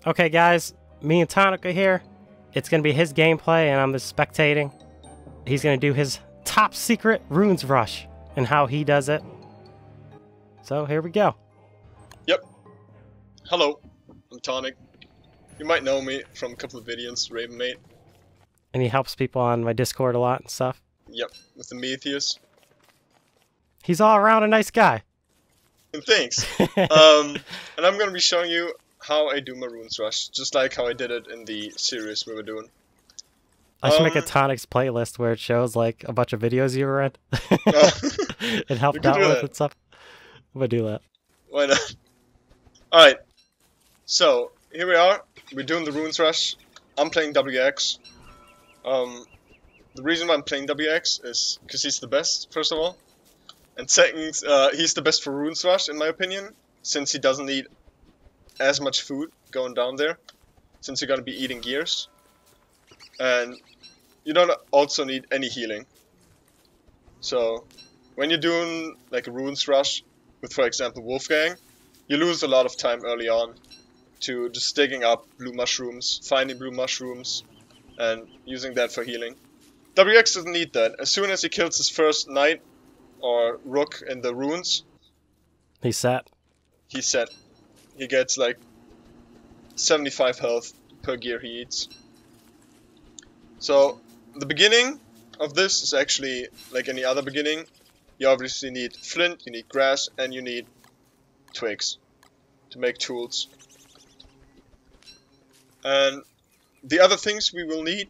Okay, guys, me and Tonic are here. It's gonna be his gameplay, and I'm just spectating. He's gonna do his top secret runes rush and how he does it. So here we go. Yep. Hello, I'm Tonic. You might know me from a couple of videos, Ravenmate. And he helps people on my Discord a lot and stuff. Yep, with the Metheus. He's all around a nice guy. And thanks. And I'm gonna be showing you how I do my runes rush, just like how I did it in the series we were doing. I should make a Tonic's playlist where it shows like a bunch of videos you were in. It helped out with and stuff. I'm gonna do that. Why not? Alright. So, here we are. We're doing the runes rush. I'm playing WX. The reason why I'm playing WX is because he's the best, first of all. And second, he's the best for runes rush, in my opinion, since he doesn't need as much food going down there, since you're gonna be eating gears. And you don't also need any healing. So, when you're doing like a runes rush with, for example, Wolfgang, you lose a lot of time early on to just digging up blue mushrooms, finding blue mushrooms, and using that for healing. WX doesn't need that. As soon as he kills his first knight or rook in the runes, he's set. He's set. He gets like 75 health per gear he eats. So, the beginning of this is actually like any other beginning. You obviously need flint, you need grass, and you need twigs to make tools. And the other things we will need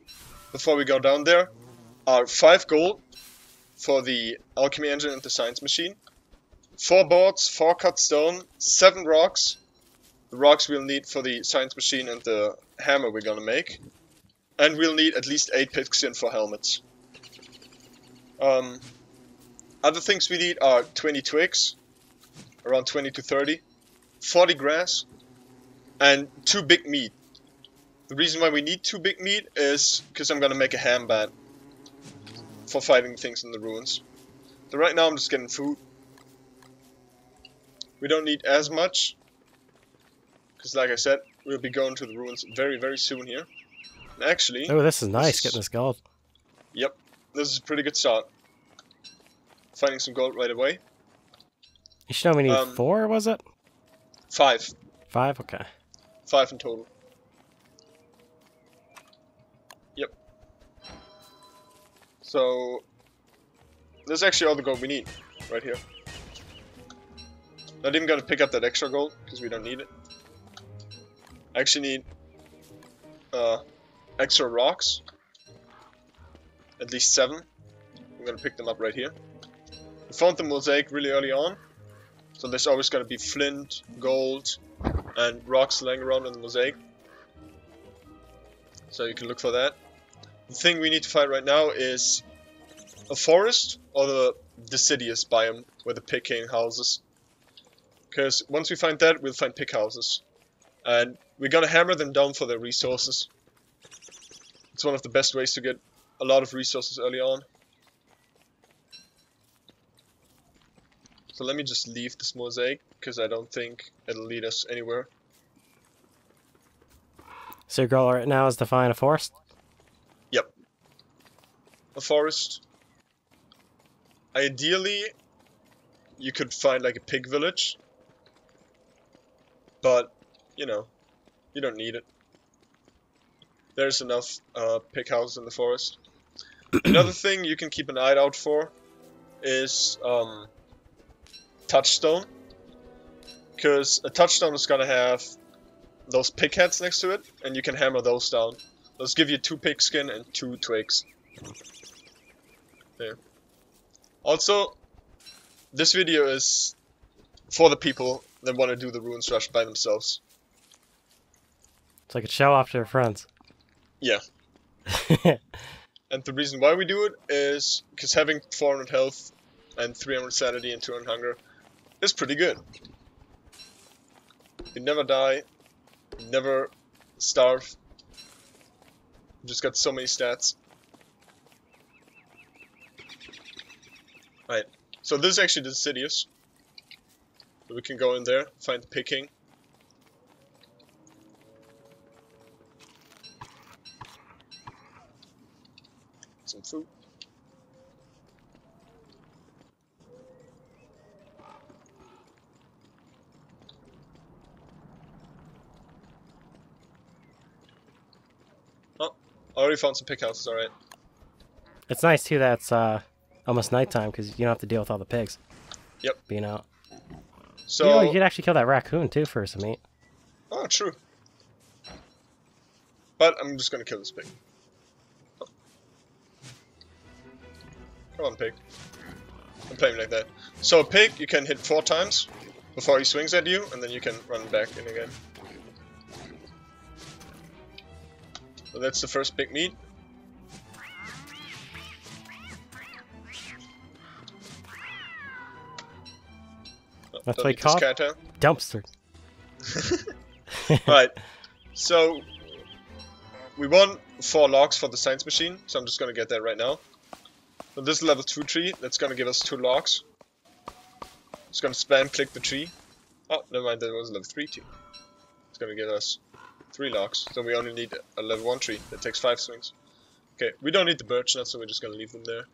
before we go down there are 5 gold for the alchemy engine and the science machine, 4 boards, 4 cut stone, 7 rocks. The rocks we'll need for the science machine and the hammer we're gonna make. And we'll need at least 8 pigskin for helmets. Other things we need are 20 twigs, around 20 to 30, 40 grass, and 2 big meat. The reason why we need 2 big meat is because I'm gonna make a ham bat for fighting things in the ruins. So right now I'm just getting food. We don't need as much, because like I said, we'll be going to the ruins very, very soon here. And actually... Oh, this is nice, getting this gold. Yep, this is a pretty good start. Finding some gold right away. You showed me need 4, was it? 5. 5? Okay. 5 in total. Yep. So, this is actually all the gold we need, right here. Not even gonna pick up that extra gold, because we don't need it. I actually need extra rocks. At least 7. I'm gonna pick them up right here. We found the mosaic really early on, so there's always gonna be flint, gold, and rocks laying around in the mosaic. So you can look for that. The thing we need to find right now is a forest or the deciduous biome where the pig king houses. Because once we find that, we'll find pig houses. And we're gonna hammer them down for their resources. It's one of the best ways to get a lot of resources early on. So let me just leave this mosaic, because I don't think it'll lead us anywhere. So your goal right now is to find a forest? Yep. A forest. Ideally, you could find like a pig village. But, you know, you don't need it. There's enough pig houses in the forest. Another thing you can keep an eye out for is touchstone. Because a touchstone is gonna have those pig heads next to it, and you can hammer those down. Those give you 2 pigskin and 2 twigs. There. Also, this video is for the people that want to do the runes rush by themselves. So I could show off to your friends. Yeah. And the reason why we do it is because having 400 health and 300 sanity and 200 hunger is pretty good. You never die, you never starve. You just got so many stats. Right. So this is actually the Deciduous. So we can go in there, find the pig king. Some food. Oh, I already found some pickhouses, alright. It's nice too that it's almost nighttime because you don't have to deal with all the pigs. Yep. Being out. So You could actually kill that raccoon too for some meat. oh, true. But I'm just gonna kill this pig. Oh. Come on, pig. I'm playing like that. So a pig you can hit 4 times before he swings at you, and then you can run back in again. So that's the first big meat. Oh, That's don't what you need this call cat tail. dumpster. Right. So we won 4 logs for the science machine, so I'm just gonna get that right now. So this is level 2 tree, that's gonna give us 2 logs. Just gonna spam click the tree. Oh, never mind, that was a level 3 tree. It's gonna give us 3 logs, so we only need a level 1 tree that takes 5 swings. Okay, we don't need the birch nuts, so we're just gonna leave them there.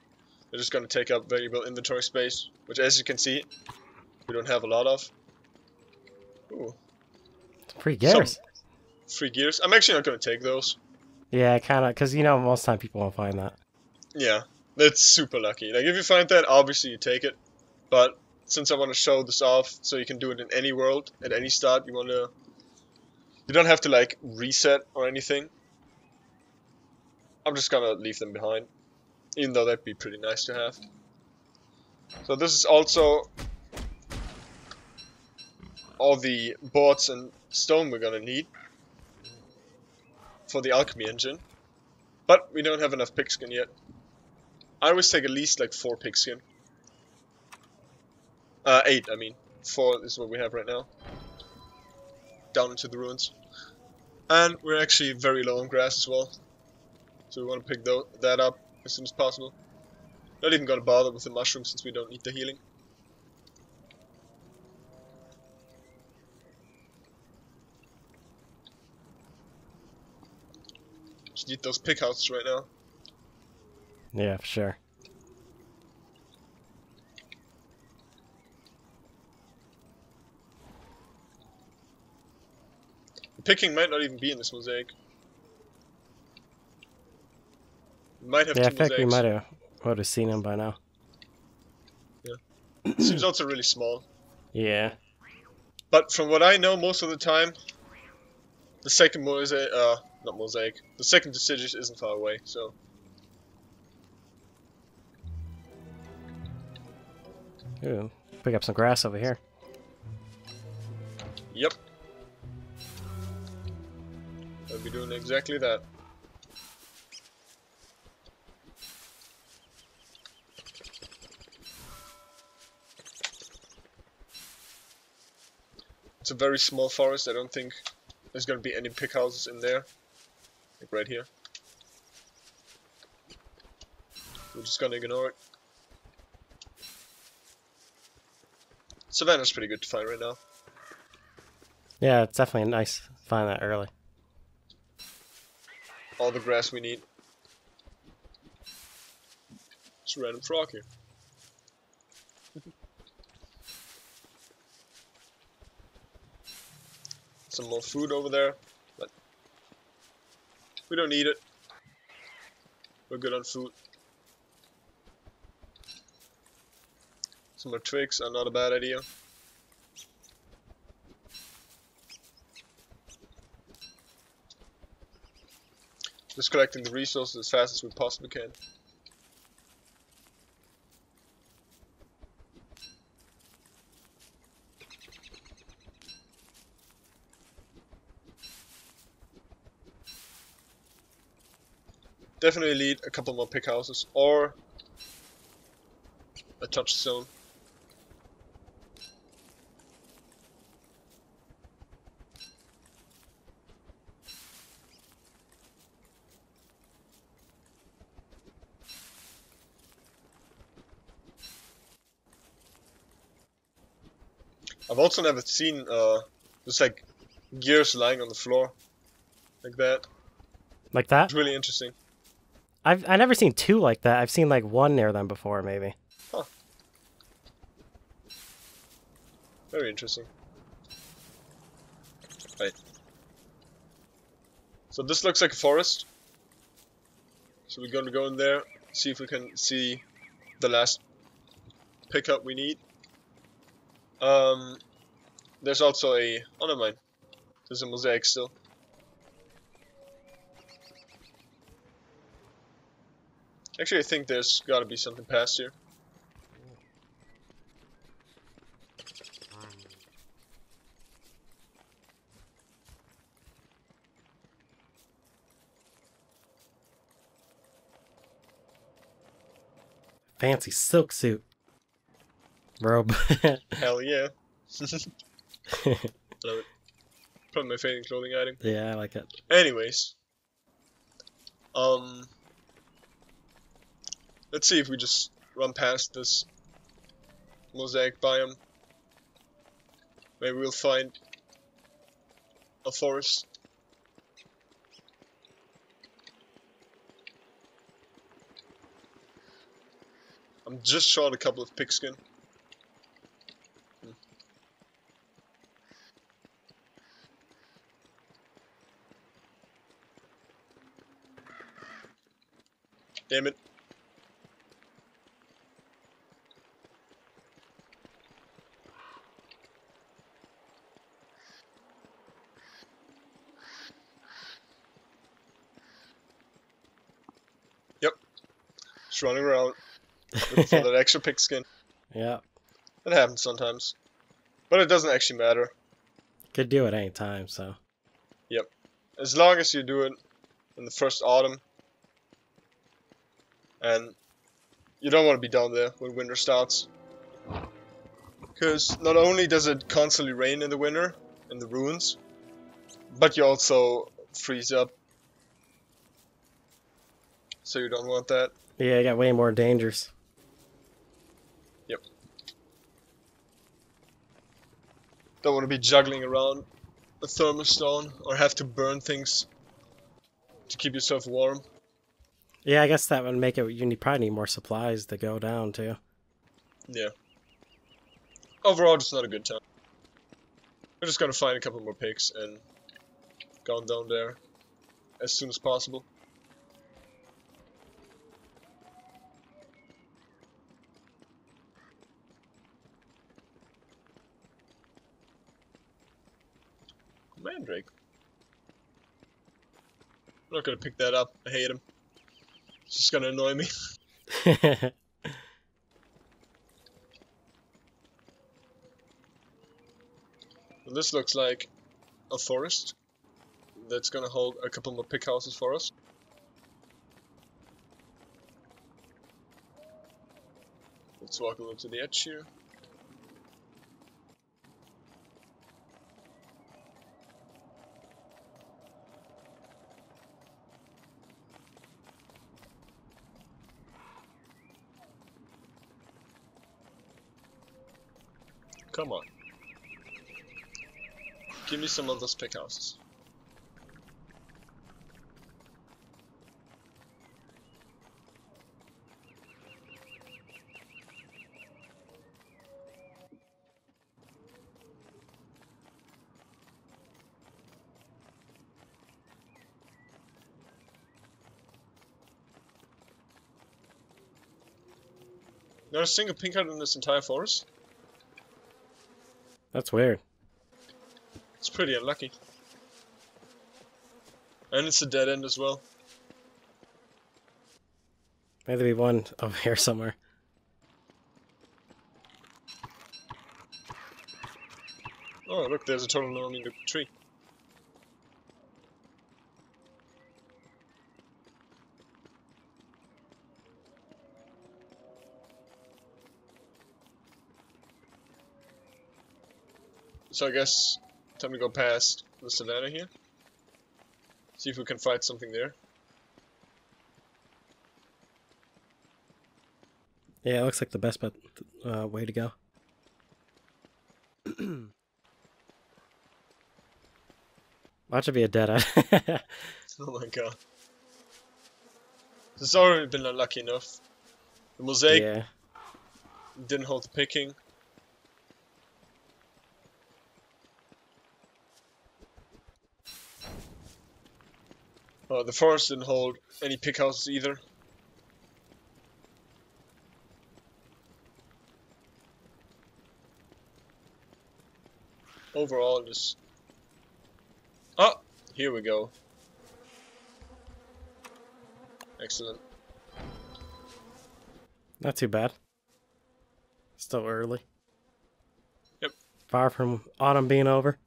They're just gonna take up valuable inventory space, which as you can see, we don't have a lot of. Ooh. It's pretty gears. Some free gears. I'm actually not gonna take those. Yeah, kind of, because you know most time people won't find that. Yeah, that's super lucky. Like if you find that, obviously you take it. But since I want to show this off, so you can do it in any world at any start, you don't have to like reset or anything. I'm just gonna leave them behind, even though that'd be pretty nice to have. So this is also all the boards and stone we're gonna need for the alchemy engine. But we don't have enough pigskin yet. I always take at least like 4 pigskin. 8, I mean. 4 is what we have right now. Down into the ruins. And we're actually very low on grass as well. So we want to pick that up as soon as possible. Not even gonna bother with the mushrooms since we don't need the healing. Just need those pig houses right now. Yeah, for sure. The picking might not even be in this mosaic. We might have 2 Yeah, I think we mosaics. would have seen him by now. Yeah. Seems also really small. Yeah. But from what I know, most of the time, the second mosaic, not mosaic, the second deciduous isn't far away, so. Ooh, pick up some grass over here. Yep. I'll be doing exactly that. It's a very small forest. I don't think there's gonna be any pig houses in there. Like right here. We're just gonna ignore it. Savannah's pretty good to find right now. Yeah, it's definitely nice to find that early. All the grass we need. Just a random frog here. Some more food over there, but we don't need it. We're good on food. Some more twigs are not a bad idea. Just collecting the resources as fast as we possibly can. Definitely need a couple more pick houses or a touchstone. I've also never seen just like gears lying on the floor like that. Like that? It's really interesting. I never seen two like that. I've seen like one near them before, maybe. Huh. Very interesting. Right. So this looks like a forest. So we're going to go in there, see if we can see the last pickup we need. There's also a... Oh, never mind. There's a mosaic still. Actually, I think there's gotta be something past here. Fancy silk suit. Robe. Hell yeah. Love it. Probably my favorite clothing item. Yeah, I like it. Anyways. Let's see if we just run past this mosaic biome. Maybe we'll find a forest. I'm just short a couple of pigskin. Damn it. Yep. Just running around looking for that extra pigskin. Yeah. That happens sometimes. But it doesn't actually matter. Could do it any time, so. Yep. As long as you do it in the first autumn. And you don't want to be down there when winter starts. Because not only does it constantly rain in the winter, in the ruins, but you also freeze up. So you don't want that. Yeah, you got way more dangers. Yep. Don't want to be juggling around a thermostone or have to burn things to keep yourself warm. Yeah, I guess that would make it. You probably need more supplies to go down too. Yeah. Overall, just not a good time. We're just gonna find a couple more pigs and go down there as soon as possible. Mandrake. I'm not gonna pick that up. I hate him. It's just gonna annoy me. And this looks like a forest that's gonna hold a couple more pig houses for us. Let's walk a little to the edge here. Come on. Give me some of those pig houses. Not a single pink heart in this entire forest? That's weird. It's pretty unlucky. And it's a dead end as well. Maybe there'll be one over here somewhere. Oh, look, there's a total in the tree. So I guess time to go past the savannah here. See if we can find something there. Yeah, it looks like the best way to go. Watch it be a dead end. Oh my god. It's already been unlucky enough. The mosaic Yeah. didn't hold the picking. The forest didn't hold any pick houses either. Overall, just... Oh! Here we go. Excellent. Not too bad. Still early. Yep. Far from autumn being over.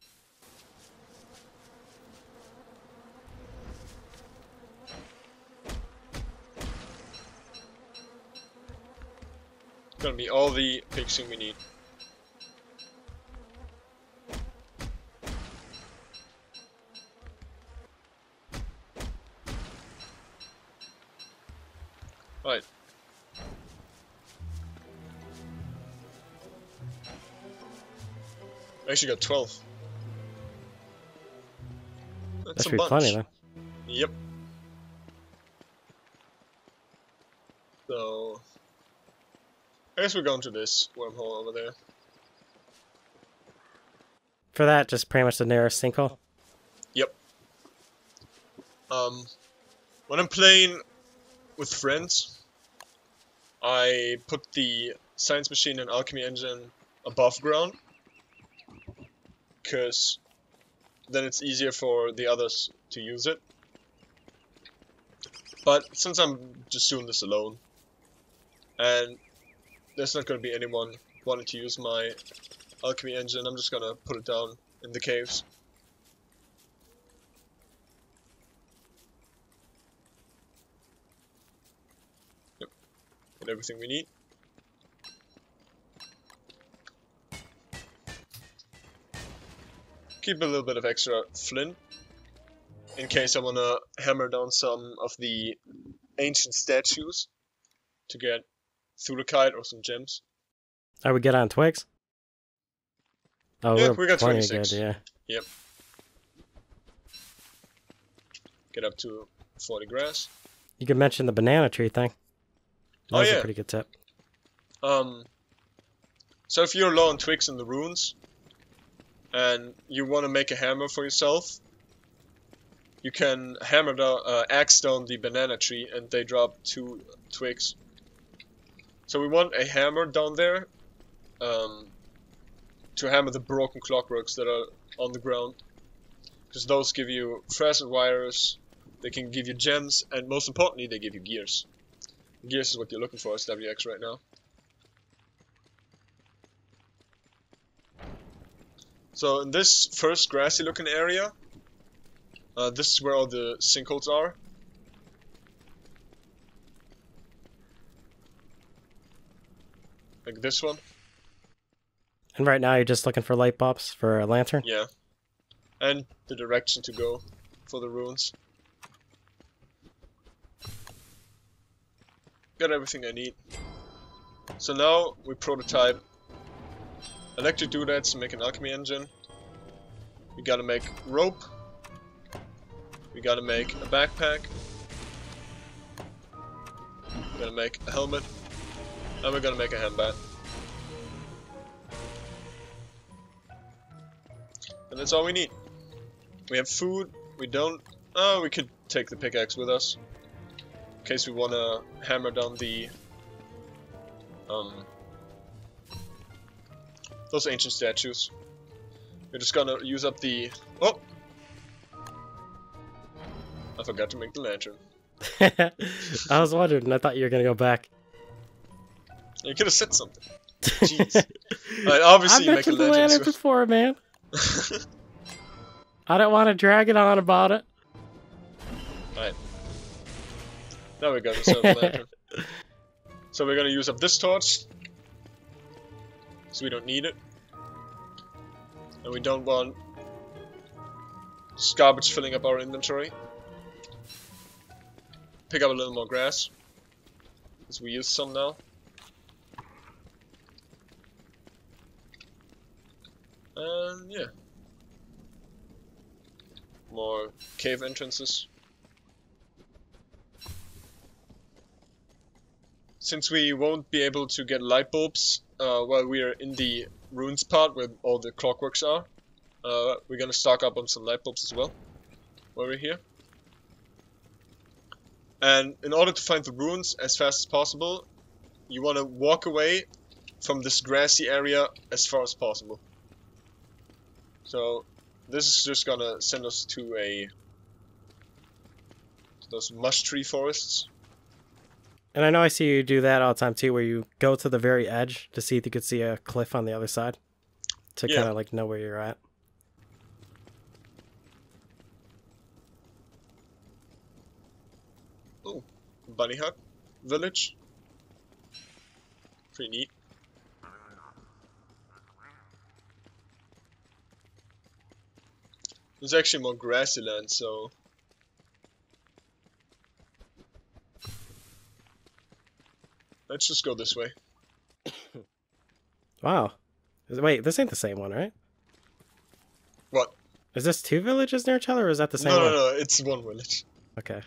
Gonna be all the fixing we need. Right. I actually got 12. That should a be bunch. plenty then. Yep. So... I guess we're going to this wormhole over there. For that, just pretty much the nearest sinkhole. Yep. When I'm playing with friends, I put the science machine and alchemy engine above ground, because then it's easier for the others to use it. But since I'm just doing this alone, and there's not going to be anyone wanting to use my alchemy engine, I'm just going to put it down in the caves. Yep, get everything we need. Keep a little bit of extra flint in case I want to hammer down some of the ancient statues to get thulakite or some gems. Are we good on twigs? Oh, Yeah, we're we got plenty 26. good, yeah. Yep. Get up to 40 grass. You could mention the banana tree thing. That was a pretty good tip. So if you're low on twigs in the ruins, and you want to make a hammer for yourself, you can hammer down, axe down the banana tree, and they drop 2 twigs. So we want a hammer down there, to hammer the broken clockworks that are on the ground, because those give you fastened wires, they can give you gems, and most importantly, they give you gears. Gears is what you're looking for as WX right now. So in this first grassy looking area, this is where all the sinkholes are. Like this one. And right now you're just looking for light bulbs for a lantern? Yeah. And the direction to go for the ruins. Got everything I need. So now we prototype electric doodads to make an alchemy engine. We gotta make rope. We gotta make a backpack. We gotta make a helmet. And we're gonna make a handbat. And that's all we need. We have food. We don't... Oh, we could take the pickaxe with us. In case we wanna hammer down the... those ancient statues. We're just gonna use up the... Oh! I forgot to make the lantern. I was wondering. I thought you were going to go back. You could have said something. Jeez. Right, obviously you make a mentioned the lantern before, man. I don't want to drag it on about it. Alright. Now we got ourselves a lantern. So we're gonna use up this torch. So we don't need it. And we don't want just garbage filling up our inventory. Pick up a little more grass, because we use some now. And yeah. More cave entrances. since we won't be able to get light bulbs while we are in the ruins part where all the clockworks are, we're gonna stock up on some light bulbs as well while we're here. And in order to find the ruins as fast as possible, you want to walk away from this grassy area as far as possible. So this is just gonna send us to those mush tree forests. And I know I see you do that all the time too, where you go to the very edge to see if you could see a cliff on the other side, to kind of like know where you're at. Oh, bunny hut village. Pretty neat. There's actually more grassy land, so let's just go this way. Wow. Wait, this ain't the same one, right? What? Is this two villages near each other, or is that the same one? No, it's one village. Okay.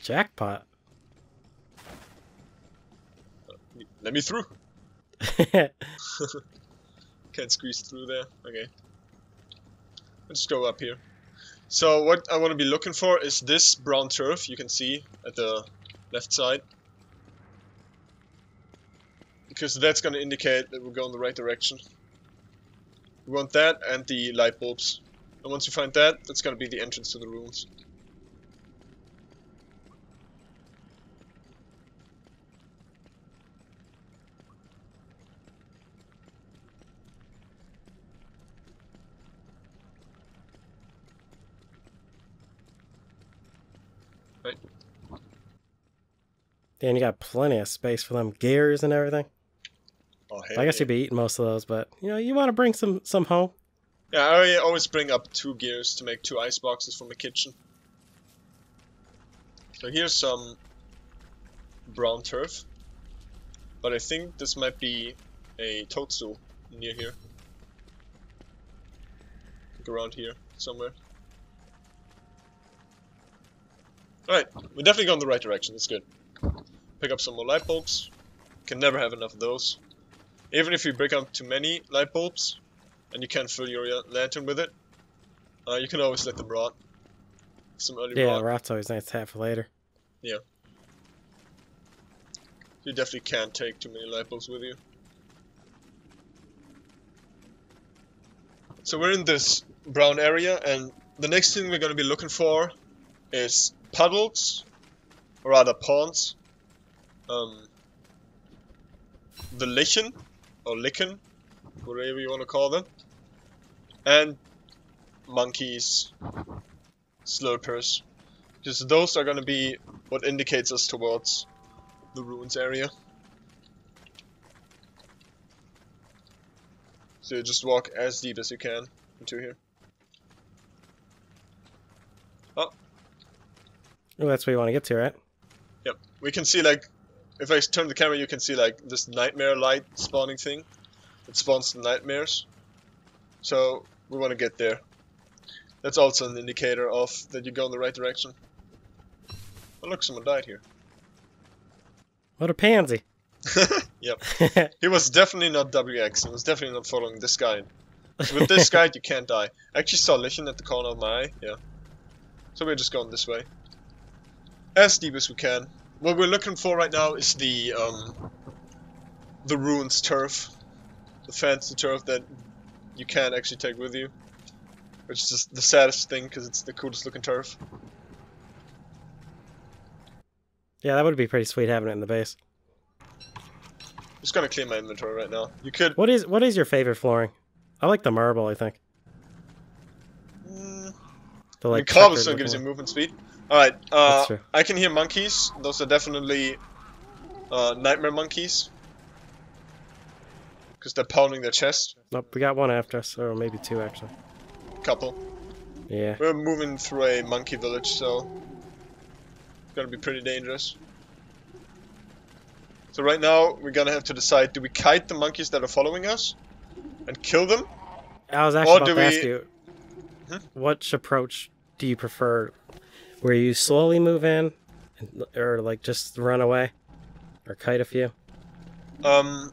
Jackpot. Let me through. Can't squeeze through there. Okay. Let's go up here. So what I want to be looking for is this brown turf you can see at the left side. Because that's going to indicate that we're going the right direction. We want that and the light bulbs. And once you find that, that's going to be the entrance to the ruins. Right. And you got plenty of space for them gears and everything. Oh, I guess you'd be eating most of those, but you know, you want to bring some home. Yeah, I always bring up 2 gears to make 2 ice boxes for my kitchen. So here's some brown turf, but I think this might be a toadstool near here. Like around here somewhere. Alright, we're definitely going the right direction, that's good. Pick up some more light bulbs. Can never have enough of those. Even if you break up too many light bulbs, and you can't fill your lantern with it, you can always let them rot. Some early rot. Yeah, rot's always nice to have for later. Yeah. You definitely can't take too many light bulbs with you. So we're in this brown area, and the next thing we're going to be looking for is puddles, or rather ponds. The lichen, or lichen, whatever you want to call them, and monkeys, slurpers, because those are going to be what indicates us towards the ruins area. So you just walk as deep as you can into here. Oh. Oh, that's where you want to get to, right? Yep. We can see, like, if I turn the camera, you can see, like, this nightmare light spawning thing. It spawns the nightmares. So we want to get there. That's also an indicator of that you go in the right direction. Oh look, someone died here. What a pansy. Yep. He was definitely not WX. He was definitely not following this guide. With this guide, you can't die. I actually saw lichen at the corner of my eye. Yeah. So we're just going this way. As deep as we can. What we're looking for right now is the ruins turf. The fancy turf that you can't actually take with you. Which is just the saddest thing, because it's the coolest looking turf. Yeah, that would be pretty sweet having it in the base. Just gonna clean my inventory right now. You could... What is your favorite flooring? I like the marble, I think. The, like, cobblestone gives you movement speed. Alright, That's true. I can hear monkeys. Those are definitely nightmare monkeys. Because they're pounding their chest. Nope, we got one after us, or maybe 2 actually. Couple. Yeah. We're moving through a monkey village, so it's gonna be pretty dangerous. So right now, we're gonna have to decide, do we kite the monkeys that are following us? And kill them? I was actually Or about do to ask we- you, which approach do you prefer? Where you slowly move in Or, like, just run away? Or kite a few? I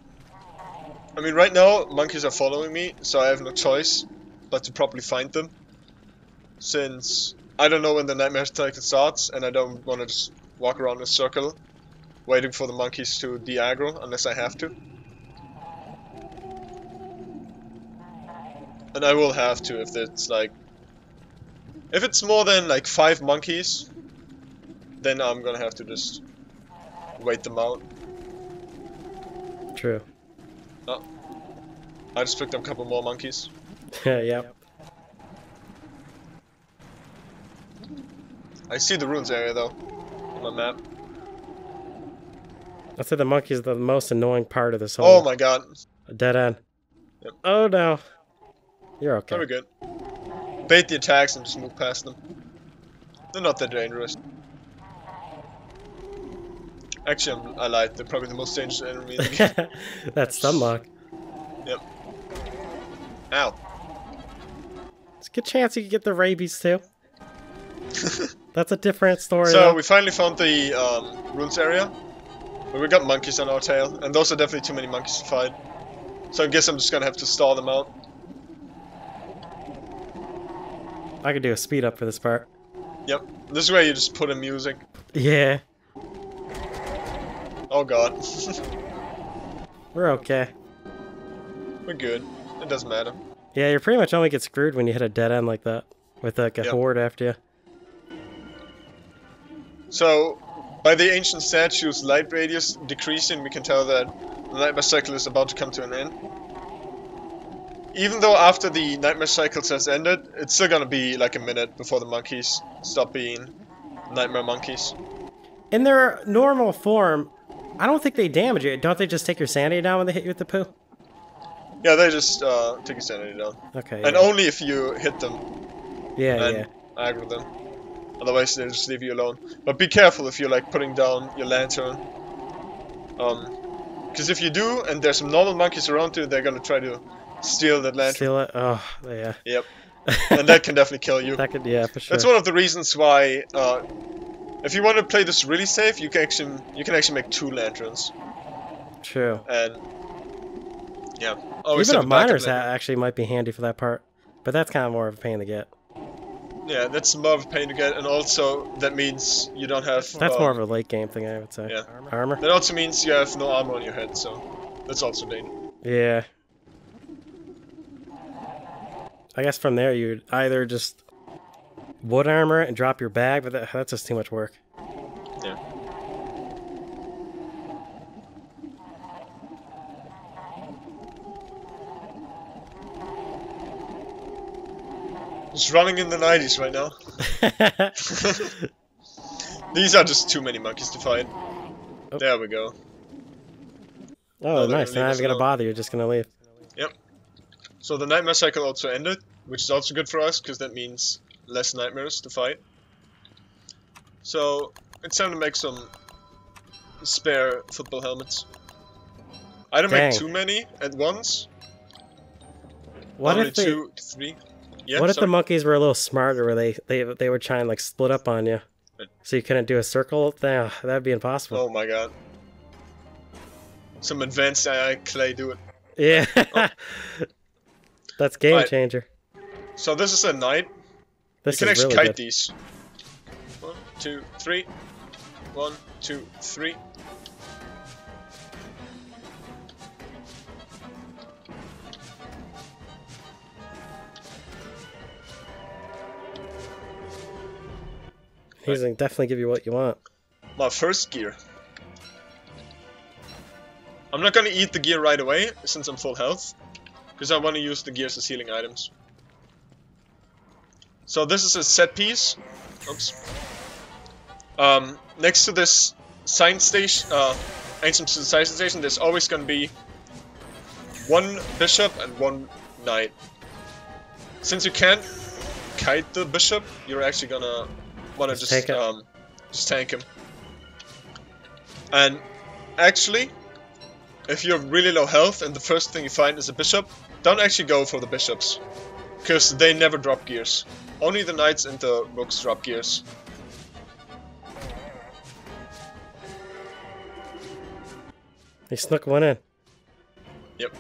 mean, right now, monkeys are following me, so I have no choice but to properly find them. Since I don't know when the nightmare cycle starts, and I don't want to just walk around in a circle, waiting for the monkeys to de-aggro, unless I have to. And I will have to if it's like... If it's more than like 5 monkeys, then I'm gonna have to just wait them out. True. Oh. I just picked up a couple more monkeys. Yep. I see the ruins area though, on my map. I'd say the monkey's the most annoying part of this Oh whole my god. dead end. Yep. Oh no. You're okay. Very good. Bait the attacks and just move past them. They're not that dangerous. Actually, I lied. They're probably the most dangerous enemy in the game. That's Sunlock. Yep. Ow. It's a good chance you could get the rabies too. That's a different story. So though. we finally found the ruins area. But we got monkeys on our tail. And those are definitely too many monkeys to fight. So I guess I'm just gonna have to stall them out. I could do a speed up for this part. Yep. This is where you just put in music. Yeah. Oh god. We're okay. We're good. It doesn't matter. Yeah, you pretty much only get screwed when you hit a dead end like that. With like a horde after you. So, by the ancient statue's light radius decreasing, we can tell that the nightmare cycle is about to come to an end. Even though after the nightmare cycle has ended, it's still gonna be like a minute before the monkeys stop being nightmare monkeys. In their normal form, I don't think they damage you. Don't they just take your sanity down when they hit you with the poo? Yeah, they just take your sanity down. Okay. And only if you hit them Yeah, and aggro them. Otherwise they'll just leave you alone. But be careful if you're like putting down your lantern. Because if you do, and there's some normal monkeys around you, they're gonna try to steal that lantern. Steal it? Oh, yeah. Yep. And that can definitely kill you. That could, yeah, for sure. That's one of the reasons why, if you want to play this really safe, you can actually make 2 lanterns. True. And yeah, always even have a backup miner's hat lantern. actually might be handy for that part, but that's kind of more of a pain to get. Yeah, that's more of a pain to get, and also that means you don't have. That's more of a late game thing, I would say. Yeah. Armor. That also means you have no armor on your head, so that's also dangerous. Yeah. I guess from there you'd either just wood armor and drop your bag, but that's just too much work. Yeah. Just running in the 90s right now. These are just too many monkeys to fight. Oh. There we go. Oh, nice. they're They're not gonna leave even us gonna alone. bother. You're just gonna leave. Yep. So the nightmare cycle also ended, which is also good for us, because that means less nightmares to fight. So it's time to make some spare football helmets. I don't Dang. make too many at once. What Only if they? 2 to 3. Yeah, What if the sorry. monkeys were a little smarter, where they would try and like split up on you, so you couldn't do a circle thing? That'd be impossible. Oh my god. Some advanced AI clay do it. Yeah. Oh. That's game Right. changer. So this is a knight. This You can is actually really kite good. these. 1, 2, 3. 1, 2, 3. He's gonna definitely give you what you want. My first gear. I'm not gonna eat the gear right away, since I'm full health. Because I want to use the gears as healing items. So this is a set piece. Oops. Next to this science station, ancient civilization station, there's always gonna be 1 bishop and 1 knight. Since you can't kite the bishop, you're actually gonna wanna Just just tank it. just tank him. And actually, if you're really low health and the first thing you find is a bishop, don't actually go for the bishops, because they never drop gears. Only the knights and the rooks drop gears. He snuck one in. Yep.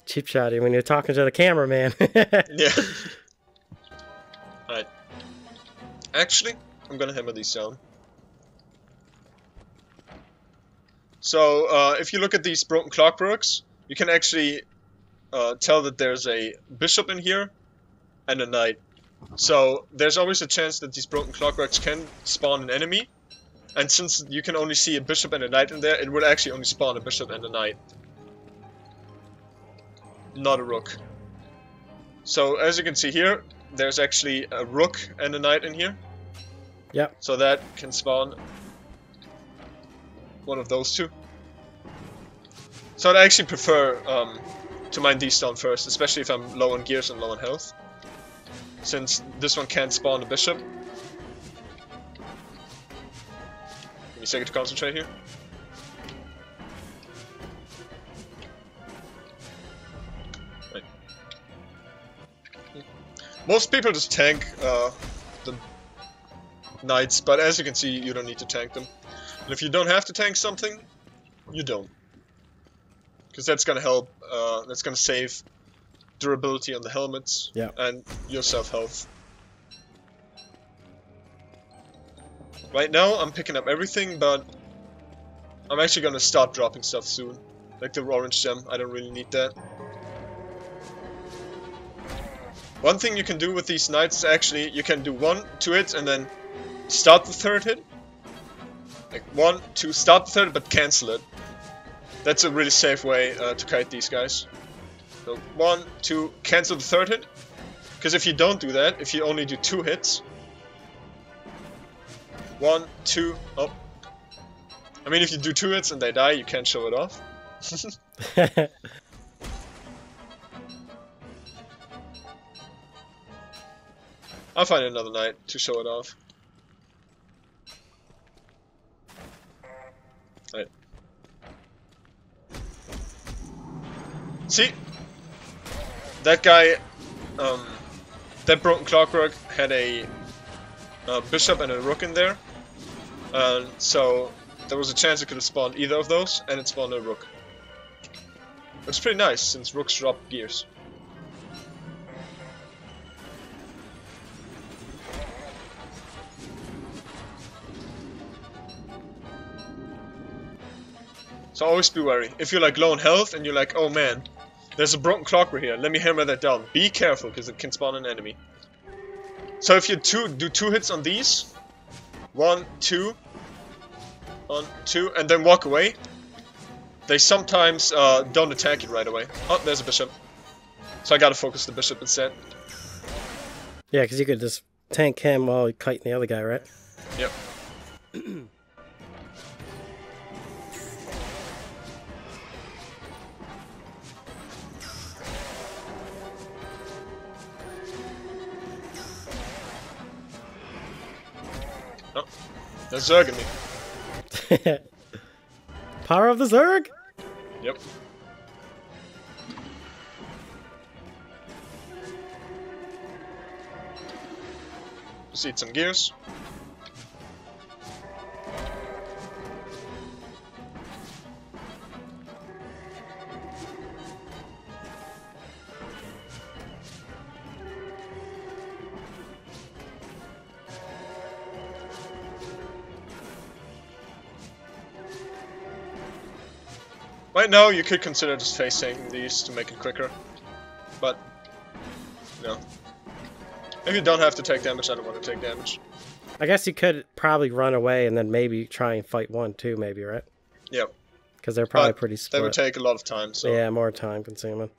Cheap shotty when you're talking to the cameraman. Yeah. Alright. Actually, I'm gonna hammer these down. So, if you look at these broken clockworks, you can actually tell that there's a bishop in here and a knight. So, there's always a chance that these broken clockworks can spawn an enemy. And since you can only see a bishop and a knight in there, it would actually only spawn a bishop and a knight. Not a rook. So, as you can see here, there's actually a rook and a knight in here. Yep. So that can spawn one of those two. So I'd actually prefer to mine these down first, especially if I'm low on gears and low on health. Since this one can't spawn a bishop. Give me a second to concentrate here. Right. Most people just tank the knights, but as you can see, you don't need to tank them. And if you don't have to tank something, you don't. Because that's gonna help, that's gonna save durability on the helmets and your self-health. Right now, I'm picking up everything, but I'm actually gonna start dropping stuff soon. Like the orange gem, I don't really need that. One thing you can do with these knights is actually, you can do 1, 2 hits and then start the third hit. Like 1, 2, start the third, but cancel it. That's a really safe way to kite these guys. So 1, 2, cancel the third hit. Because if you don't do that, if you only do 2 hits. 1, 2, oh. I mean, if you do 2 hits and they die, you can't show it off. I'll find another knight to show it off. Right. See? That guy, that broken clockwork had a bishop and a rook in there. So there was a chance it could have spawned either of those, and it spawned a rook. It's pretty nice, since rooks drop gears. So always be wary. If you're like low on health and you're like, oh man, there's a broken clockwork here, let me hammer that down. Be careful, because it can spawn an enemy. So if you do 2 hits on these, 1, 2, 1, 2, and then walk away, they sometimes don't attack you right away. Oh, there's a bishop. So I gotta focus the bishop instead. Yeah, because you could just tank him while kiting the other guy, right? Yep. Oh, there's Zerg in me. Power of the Zerg? Yep. Just eat some gears. Right now, you could consider just face tanking these to make it quicker, but no. If you don't have to take damage, I don't want to take damage. I guess you could probably run away and then maybe try and fight 1 too, maybe, right? Yep. Because they're probably pretty split. That would take a lot of time, so... Yeah, more time consuming.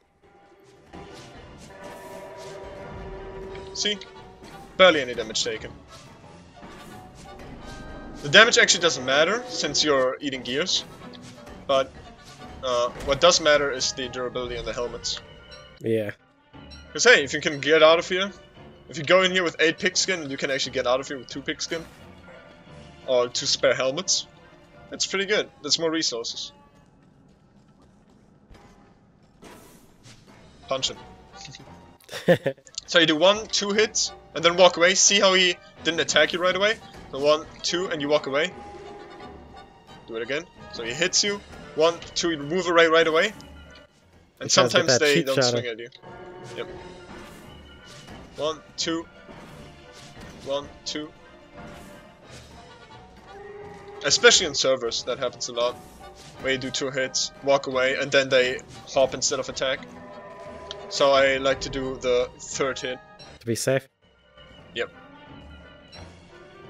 See? Barely any damage taken. The damage actually doesn't matter, since you're eating gears, but what does matter is the durability on the helmets. Yeah. Because hey, if you can get out of here, if you go in here with 8 pigskin, you can actually get out of here with 2 pigskin. Or 2 spare helmets. That's pretty good. That's more resources. Punch him. So you do 1, 2 hits, and then walk away. See how he didn't attack you right away. So 1, 2, and you walk away. Do it again. So he hits you. 1, 2, you move away right away. And sometimes they don't swing at you. Yep. 1, 2. 1, 2. Especially on servers, that happens a lot. Where you do 2 hits, walk away, and then they hop instead of attack. So I like to do the 3rd hit. To be safe? Yep.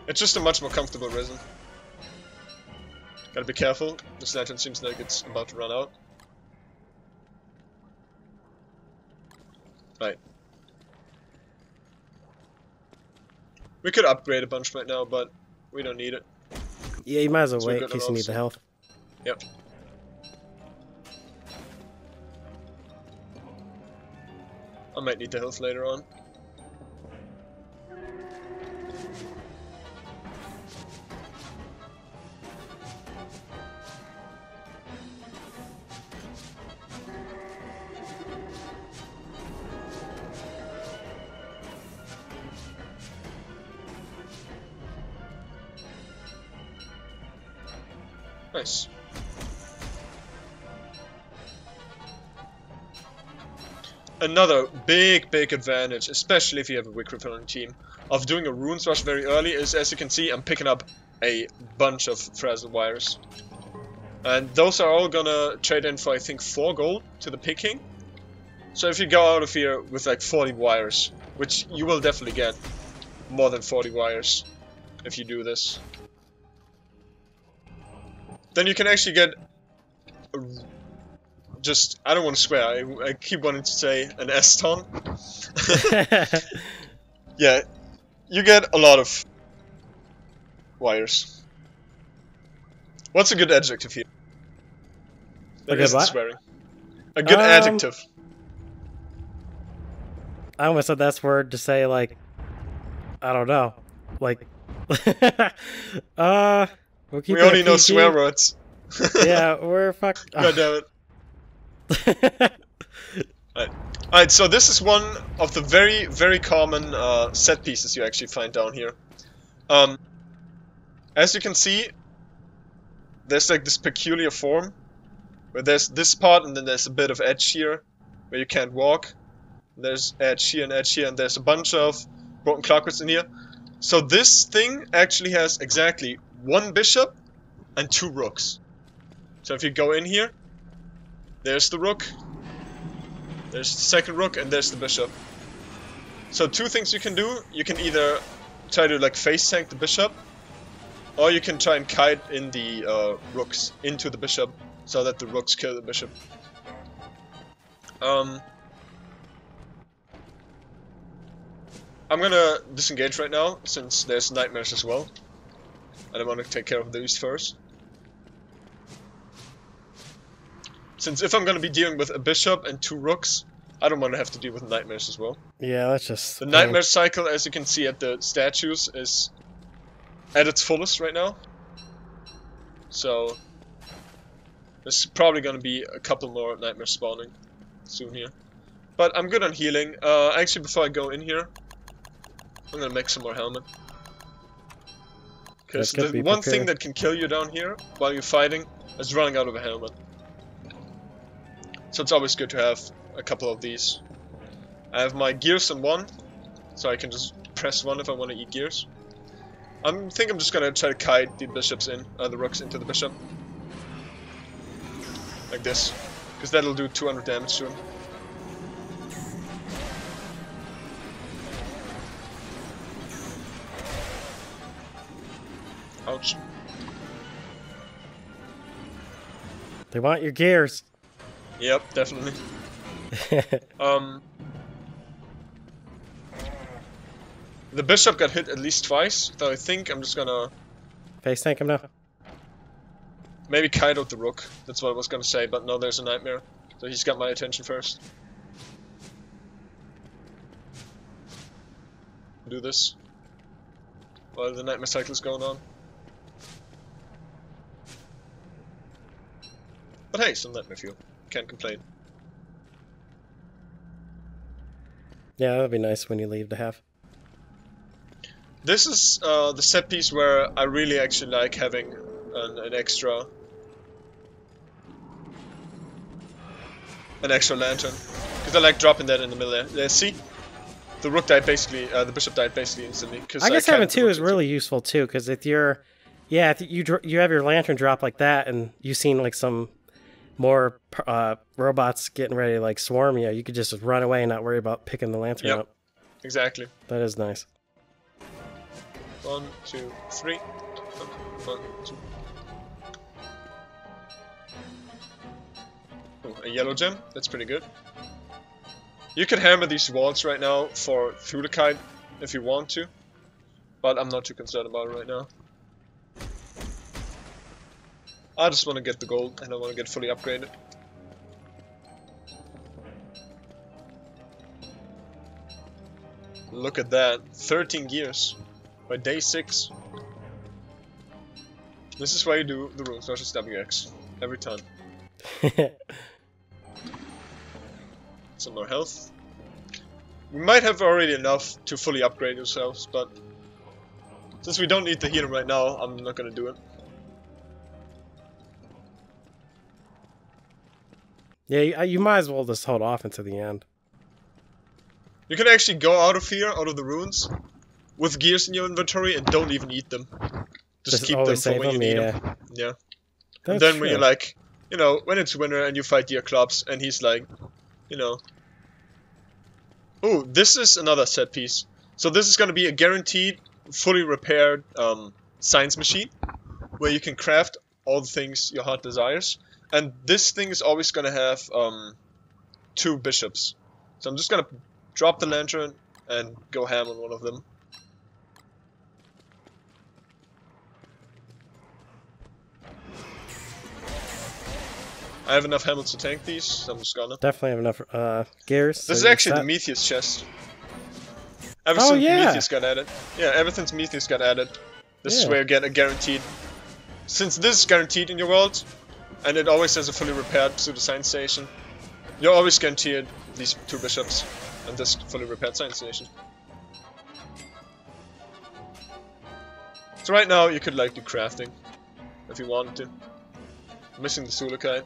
It's just a much more comfortable rhythm. Gotta be careful, this lantern seems like it's about to run out. Right. We could upgrade a bunch right now, but we don't need it. Yeah, you might as well wait in case you need the health. Yep. I might need the health later on. Nice. Another big advantage, especially if you have a weak repelling team, of doing a runes rush very early is, as you can see, I'm picking up a bunch of frazzle wires. And those are all gonna trade in for, I think, 4 gold to the picking. So if you go out of here with like 40 wires, which you will definitely get more than 40 wires if you do this, then you can actually get just, I don't want to swear, I keep wanting to say an S-ton. Yeah, you get a lot of wires. What's a good adjective here? That isn't swearing. A good adjective. I almost said that word to say, like, I don't know. Like, we only know swear words. Yeah, we're fucked. God damn it. Alright, so this is one of the very common set pieces you actually find down here. As you can see, there's like this peculiar form where there's this part and then there's a bit of edge here where you can't walk. There's edge here, and there's a bunch of broken clockworks in here. So this thing actually has exactly 1 bishop and 2 rooks. So if you go in here, there's the rook, there's the second rook, and there's the bishop. So 2 things you can do. You can either try to like face tank the bishop, or you can try and kite in the rooks into the bishop so that the rooks kill the bishop. I'm gonna disengage right now since there's nightmares as well, and I want to take care of these first. Since if I'm gonna be dealing with a bishop and 2 rooks, I don't want to have to deal with nightmares as well. Yeah, that's just... The nightmare cycle, as you can see at the statues, is at its fullest right now. So there's probably gonna be a couple more nightmares spawning soon here. But I'm good on healing. Actually, before I go in here, I'm gonna make some more helmet. Because the one thing that can kill you down here while you're fighting is running out of a helmet. So it's always good to have a couple of these. I have my gears on 1, so I can just press 1 if I want to eat gears. I think I'm just gonna try to kite the bishops in, the rooks into the bishop. Like this. Because that'll do 200 damage to him. Ouch. They want your gears. Yep, definitely. The bishop got hit at least twice, so I think I'm just gonna... Face tank him now. Maybe kite out the rook, that's what I was gonna say, but no, there's a nightmare. So he's got my attention first. Do this while the nightmare cycle is going on. But hey, some nightmare fuel. Can't complain. Yeah, that'd be nice when you leave to have. This is the set piece where I really actually like having an extra lantern, because I like dropping that in the middle there. See, the rook died basically, the bishop died basically instantly. I guess having two is really useful too, because if you're, yeah, if you have your lantern drop like that, and you've seen like some more robots getting ready to like swarm you, you could just run away and not worry about picking the lantern up. Exactly. That is nice. 1, 2, 3. 1, 2. Ooh, a yellow gem. That's pretty good. You could hammer these walls right now for through the kite if you want to, but I'm not too concerned about it right now. I just want to get the gold and I want to get fully upgraded. Look at that, 13 gears by day 6. This is why you do the rules versus WX every time. Some more health. We might have already enough to fully upgrade ourselves, but since we don't need the healer right now, I'm not gonna do it. Yeah, you might as well just hold off until the end. You can actually go out of here, out of the runes, with gears in your inventory and don't even eat them. Just keep them for when you need them. Yeah. And then when you're like, you know, when it's winter and you fight your clubs and he's like, you know. Ooh, this is another set piece. So this is going to be a guaranteed, fully repaired science machine, where you can craft all the things your heart desires. And this thing is always going to have 2 bishops. So I'm just going to drop the lantern and go ham on one of them. I have enough hammers to tank these, so I'm just gonna. Definitely have enough gears. This is actually the Metheus chest. Ever since Metheus got added. Yeah, ever since Metheus got added. This is where you get a guaranteed. Since this is guaranteed in your world, and it always has a fully repaired pseudo science station, you're always guaranteed these 2 bishops and this fully repaired science station. So right now you could like do crafting if you wanted to. I'm missing the Sulakite.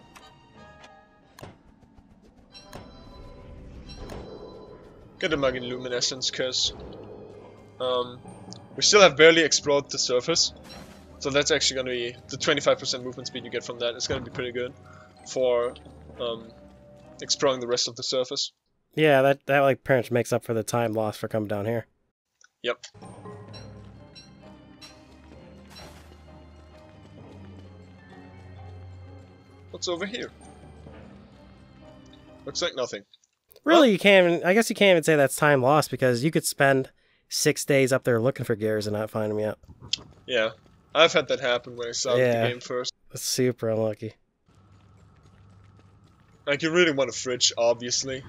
Get the Mugging Luminescence, because we still have barely explored the surface. So that's actually going to be the 25% movement speed you get from that. It's going to be pretty good for exploring the rest of the surface. Yeah, that like pretty much makes up for the time lost for coming down here. Yep. What's over here? Looks like nothing. Really, you can't even, I guess you can't even say that's time lost, because you could spend 6 days up there looking for gears and not find them yet. Yeah, I've had that happen when I started the game first. That's super unlucky. Like, you really want a fridge, obviously.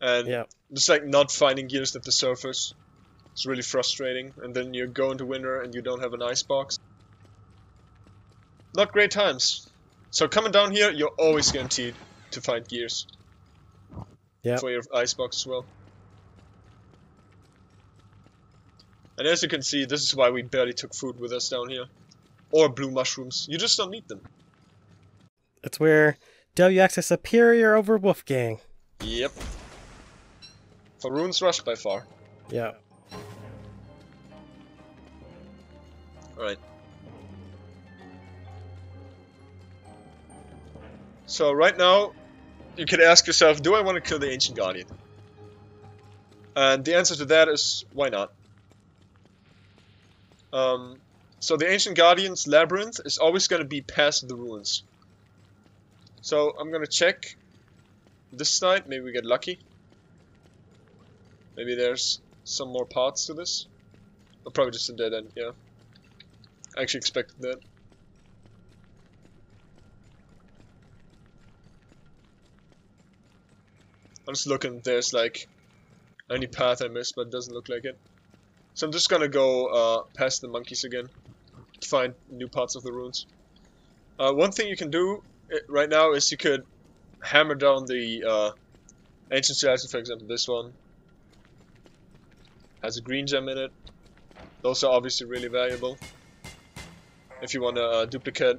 And just like not finding gears at the surface, it's really frustrating. And then you go into winter and you don't have an icebox. Not great times. So coming down here, you're always guaranteed to find gears. For your icebox as well. And as you can see, this is why we barely took food with us down here. Or blue mushrooms. You just don't need them. That's where WX is superior over Wolfgang. Yep. For Runes Rush by far. Yeah. Alright. So right now, you could ask yourself, do I want to kill the Ancient Guardian? And the answer to that is, why not? So the Ancient Guardian's Labyrinth is always going to be past the ruins. So I'm going to check this side, maybe we get lucky. Maybe there's some more parts to this. Or probably just a dead end, yeah. I actually expected that. I'm just looking, there's like any path I missed, but it doesn't look like it. So I'm just gonna go past the monkeys again to find new parts of the ruins. One thing you can do right now is you could hammer down the ancient civilization, for example this one. Has a green gem in it. Those are obviously really valuable if you want to duplicate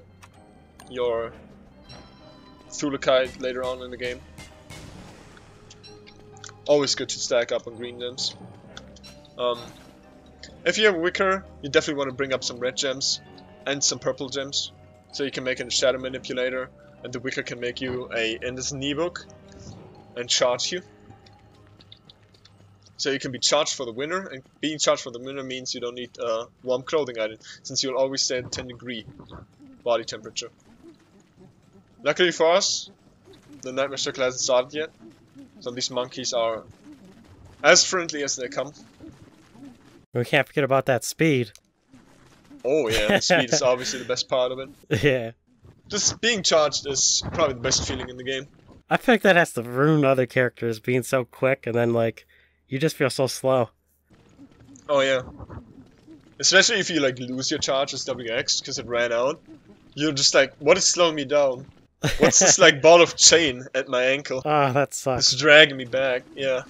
your Thulakite later on in the game. Always good to stack up on green gems. If you have Wicker, you definitely want to bring up some red gems and some purple gems, so you can make a shadow manipulator, and the Wicker can make you a Endless knee book and charge you. So you can be charged for the winter, and being charged for the winter means you don't need warm clothing item, since you'll always stay at 10 degree body temperature. Luckily for us, the Nightmare Circle hasn't started yet, so these monkeys are as friendly as they come. We can't forget about that speed. Oh yeah, the speed is obviously the best part of it. Yeah. Just being charged is probably the best feeling in the game. I feel like that has to ruin other characters, being so quick, and then, like, you just feel so slow. Oh yeah. Especially if you, like, lose your charge as WX, because it ran out. You're just like, what is slowing me down? What's this, like, ball of chain at my ankle? Oh, that sucks. It's dragging me back, yeah.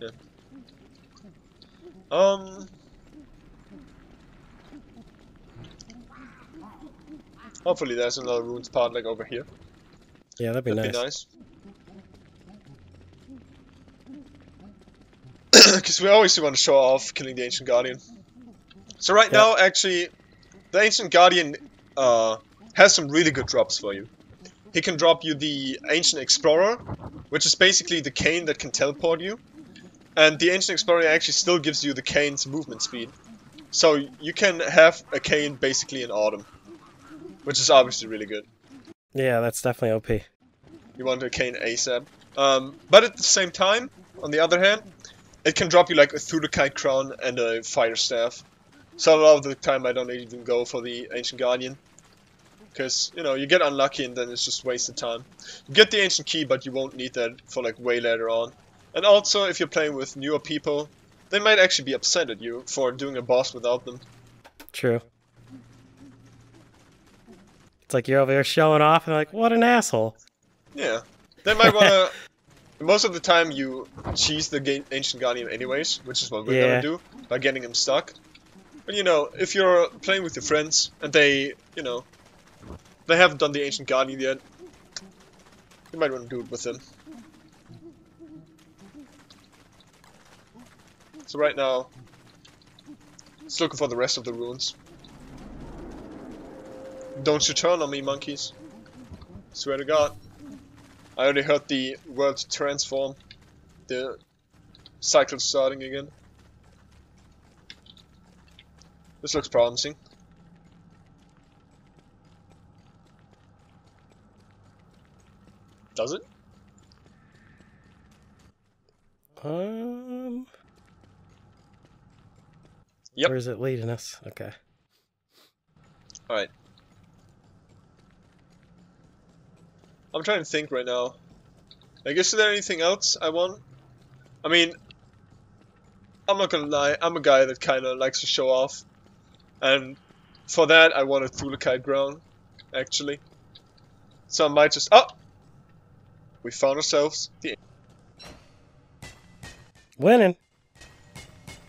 Yeah. Hopefully there's another runes part, like, over here. Yeah, that'd be nice. Because we always want to show off killing the Ancient Guardian. So right now, actually, the Ancient Guardian has some really good drops for you. He can drop you the Ancient Explorer, which is basically the cane that can teleport you. And the Ancient Explorer actually still gives you the cane's movement speed. So you can have a cane basically in autumn, which is obviously really good. Yeah, that's definitely OP. You want a cane ASAP. But at the same time, on the other hand, it can drop you like a Thulakite crown and a fighter staff. So a lot of the time I don't even go for the Ancient Guardian. Because, you know, you get unlucky and then it's just wasted time. You get the Ancient Key, but you won't need that for like way later on. And also, if you're playing with newer people, they might actually be upset at you for doing a boss without them. True. It's like you're over there showing off and they're like, what an asshole. Yeah. They might wanna... Most of the time you cheese the Ancient Guardian anyways, which is what we're gonna do, by getting him stuck. But you know, if you're playing with your friends, and they, you know, they haven't done the Ancient Guardian yet, you might want to do it with them. So right now, let's look for the rest of the runes. Don't you turn on me, monkeys. Swear to God. I already heard the world transform. The cycle starting again. This looks promising. Does it? Yep. Where is it leading us? Okay. Alright. I'm trying to think right now. Like, is there anything else I want? I mean, I'm not gonna lie, I'm a guy that kinda likes to show off. And for that, I want a Thulakite ground, actually. So I might just... Oh! We found ourselves the... Winning!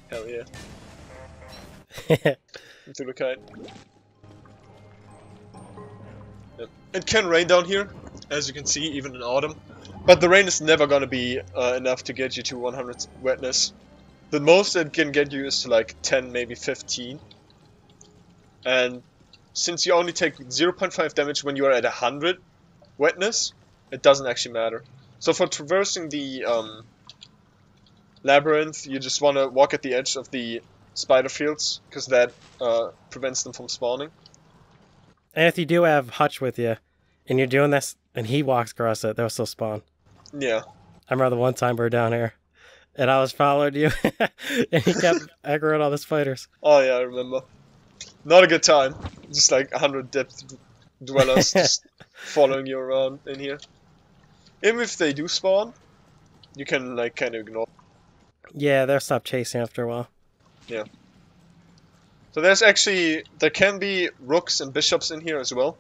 Hell yeah. Thulakite. Yep. It can rain down here, as you can see, even in autumn. But the rain is never gonna be enough to get you to 100 wetness. The most it can get you is to like 10, maybe 15. And since you only take 0.5 damage when you are at 100 wetness, it doesn't actually matter. So for traversing the labyrinth, you just want to walk at the edge of the spider fields, because that prevents them from spawning. And if you do have Hutch with you, and you're doing this, and he walks across it, they'll still spawn. Yeah. I remember the one time we were down here, and I was following you, and he kept aggroing all the spiders. Oh yeah, I remember. Not a good time. Just like 100 depth dwellers just following you around in here. Even if they do spawn, you can like kind of ignore. Yeah, they'll stop chasing after a while. Yeah. So there can be rooks and bishops in here as well.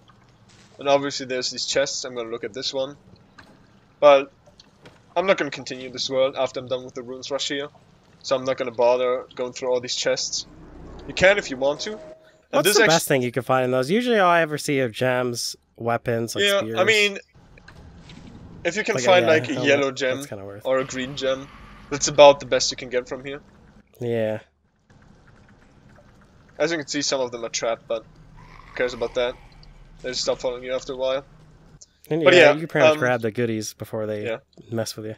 And obviously there's these chests. I'm gonna look at this one. But I'm not gonna continue this world after I'm done with the runes rush here. So I'm not gonna bother going through all these chests. You can if you want to. And What's this the best thing you can find in those? Usually all I ever see are gems, weapons, like yeah, spears. I mean, if you can Like find yeah, like a helmet, yellow gem that's kinda worth. or a green gem, that's about the best you can get from here. Yeah. As you can see, some of them are trapped, but who cares about that? They just stop following you after a while. And But yeah, yeah, you can pretty much grab the goodies before they mess with you.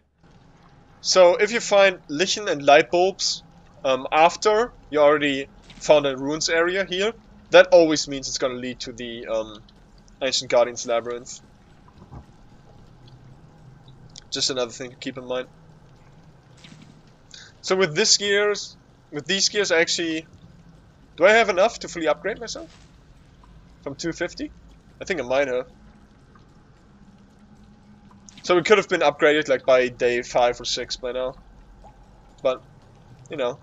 So if you find lichen and light bulbs after you already found a runes area here, that always means it's gonna lead to the Ancient Guardian's Labyrinth. Just another thing to keep in mind. So with these gears, I actually... Do I have enough to fully upgrade myself? From 250? I think I might have. So we could have been upgraded like by day 5 or 6 by now. But, you know,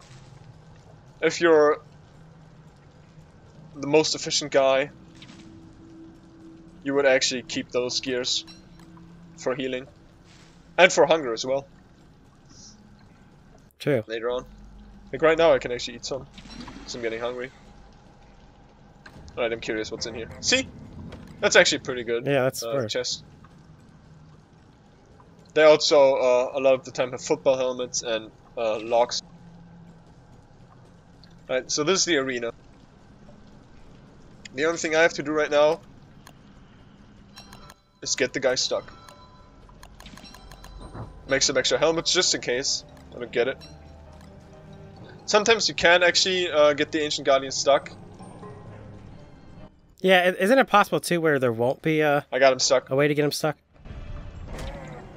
if you're the most efficient guy, you would actually keep those gears for healing. And for hunger as well. True. Later on. Like right now I can actually eat some. Because I'm getting hungry. Alright, I'm curious what's in here. See? That's actually pretty good. Yeah, that's chest. They also, a lot of the time, have football helmets and locks. Alright, so this is the arena. The only thing I have to do right now is get the guy stuck. Make some extra helmets just in case I don't get it. Sometimes you can actually get the Ancient Guardian stuck. Yeah, isn't it possible too where there won't be I got him stuck. a way to get him stuck?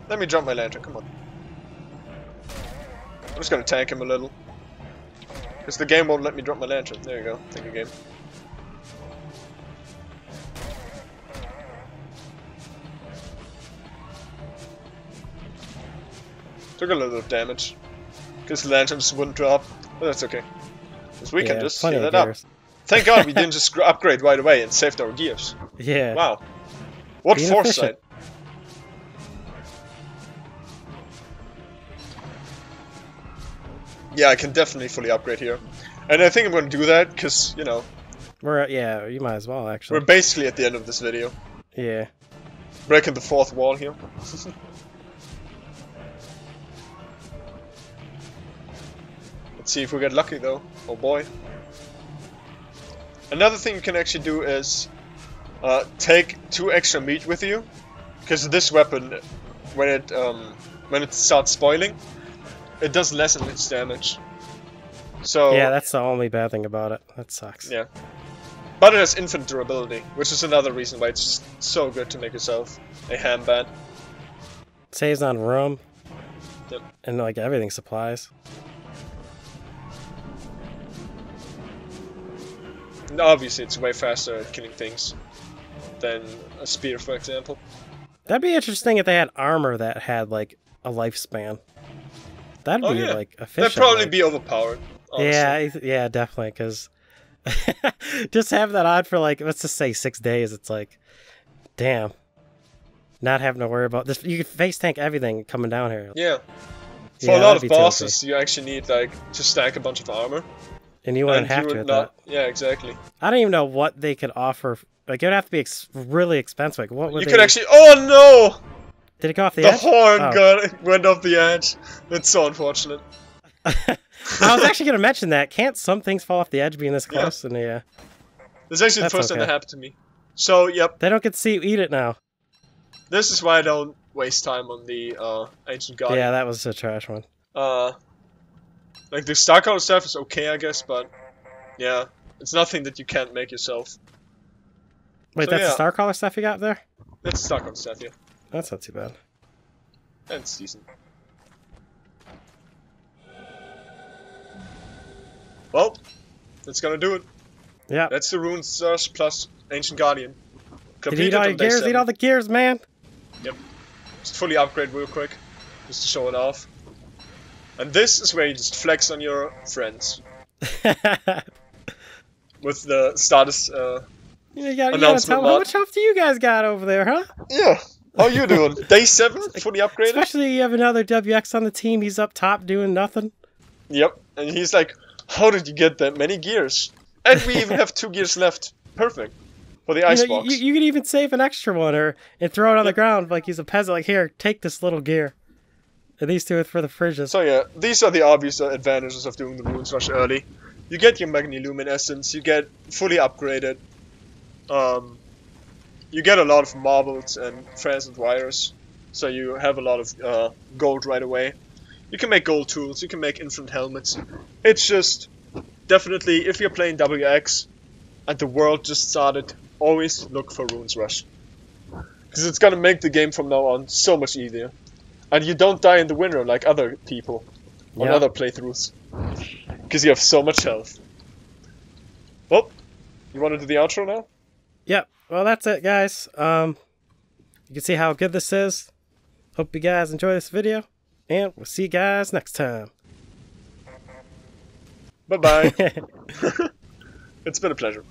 Let me drop my lantern, come on. I'm just gonna tank him a little. Because the game won't let me drop my lantern. There you go, thank you game. Took a little bit of damage. Because the lanterns wouldn't drop. But that's okay. Because we can just heal it up. Thank God we didn't just upgrade right away and saved our gears. Yeah. Wow. What Being foresight. efficient. Yeah, I can definitely fully upgrade here. And I think I'm going to do that because, you know... Yeah, you might as well, actually. We're basically at the end of this video. Yeah. Breaking the fourth wall here. Let's see if we get lucky though. Oh boy. Another thing you can actually do is take 2 extra meat with you, because this weapon, when it starts spoiling, it does less and its damage. So yeah, that's the only bad thing about it. That sucks. Yeah, but it has infinite durability, which is another reason why it's just so good to make yourself a ham band. Saves on room. Yep. And like everything supplies. And obviously, it's way faster at killing things than a spear, for example. That'd be interesting if they had armor that had like a lifespan. That'd be like efficient. That'd probably like... be overpowered. Honestly. Yeah, definitely. Because just have that on for like, let's just say 6 days. It's like, damn, not having to worry about this. You could face tank everything coming down here. Yeah. For a lot of bosses, you actually need like to stack a bunch of armor. And you wouldn't have to at that. Yeah, exactly. I don't even know what they could offer. Like, it would have to be really expensive. Like, what would you could actually... Oh, no! Did it go off the edge? The horn went off the edge. That's so unfortunate. I was actually going to mention that. Can't some things fall off the edge being this close? Yeah. And yeah. This is actually the first time that happened to me. So, yep. They don't get to see you eat it now. This is why I don't waste time on the Ancient Guardian. Yeah, that was a trash one. Like, the Star Color stuff is okay, I guess, but... Yeah, it's nothing that you can't make yourself. Wait, so, that's the Star Color stuff you got there? That's the Star Color stuff, yeah. That's not too bad. That's decent. Well, that's gonna do it. Yeah. That's the Rune Search plus Ancient Guardian. Did you eat all your gears? Eat all the gears, man! Yep. Just fully upgrade real quick. Just to show it off. And this is where you just flex on your friends. With the status you gotta tell them how much health do you guys got over there, huh? Yeah. How you doing? Day 7, fully upgraded? Especially you have another WX on the team, he's up top doing nothing. Yep, and he's like, how did you get that many gears? And we even have 2 gears left. Perfect. For the icebox. You could even save an extra one and throw it on the ground like he's a peasant. Like, here, take this little gear. And these two are for the fridges. So yeah, these are the obvious advantages of doing the Runes Rush early. You get your Magniluminescence, you get fully upgraded. You get a lot of marbles and transient wires, so you have a lot of gold right away. You can make gold tools, you can make infinite helmets. It's just, definitely, if you're playing WX and the world just started, always look for Runes Rush. Because it's gonna make the game from now on so much easier. And you don't die in the winter like other people on other playthroughs. Because you have so much health. Well, you want to do the outro now? Yep. Well, that's it, guys. You can see how good this is. Hope you guys enjoy this video. And we'll see you guys next time. Bye-bye. It's been a pleasure.